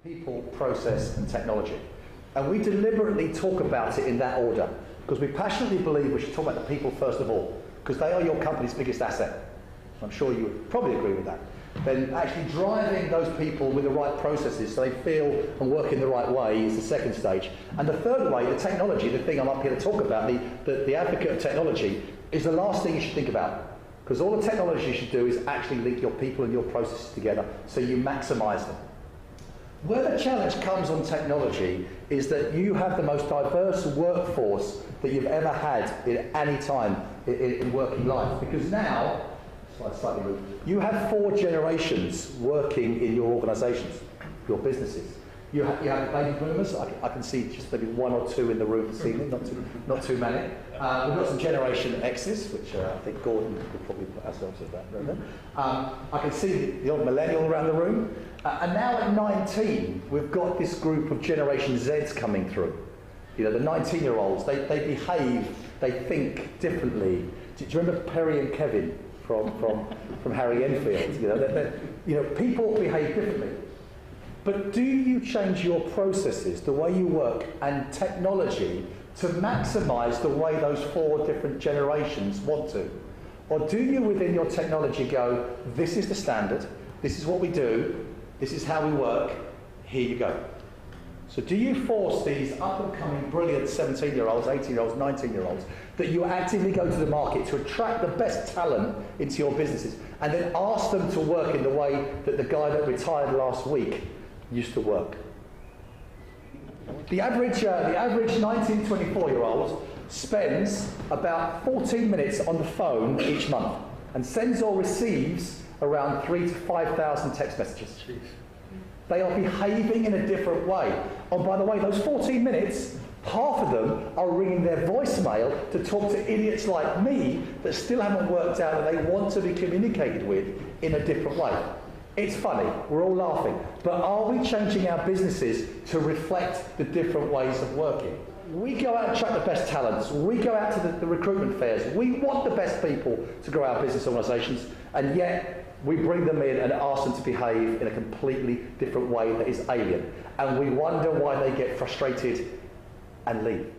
people, process and technology. And we deliberately talk about it in that order because we passionately believe we should talk about the people first of all, because they are your company's biggest asset. I'm sure you would probably agree with that. Then actually driving those people with the right processes so they feel and work in the right way is the second stage. And the third way, the technology, the thing I'm up here to talk about, the advocate of technology, is the last thing you should think about. Because all the technology you should do is actually link your people and your processes together so you maximise them. Where the challenge comes on technology is that you have the most diverse workforce that you've ever had at any time in working life. Because now, slightly rude, you have 4 generations working in your organisations, your businesses. You have the baby boomers. I can see just maybe 1 or 2 in the room this evening, not too many. We've got some Generation X's, which I think Gordon could probably put ourselves at that. I can see the old millennial around the room. And now at 19, we've got this group of Generation Zs coming through. You know, the 19-year-olds, they behave, they think differently. Do you remember Perry and Kevin from Harry Enfield? You know, people behave differently. But do you change your processes, the way you work, and technology to maximise the way those 4 different generations want to? Or do you, within your technology, go, this is the standard, this is what we do, this is how we work, here you go. So do you force these up-and-coming, brilliant 17-year-olds, 18-year-olds, 19-year-olds, that you actively go to the market to attract the best talent into your businesses, and then ask them to work in the way that the guy that retired last week used to work? The average 19, 24-year-old spends about 14 minutes on the phone each month and sends or receives around 3,000 to 5,000 text messages. Jeez. They are behaving in a different way. Oh, by the way, those 14 minutes, half of them are ringing their voicemail to talk to idiots like me that still haven't worked out that they want to be communicated with in a different way. It's funny, we're all laughing, but are we changing our businesses to reflect the different ways of working? We go out and attract the best talents, we go out to the recruitment fairs, we want the best people to grow our business organisations, and yet we bring them in and ask them to behave in a completely different way that is alien. And we wonder why they get frustrated and leave.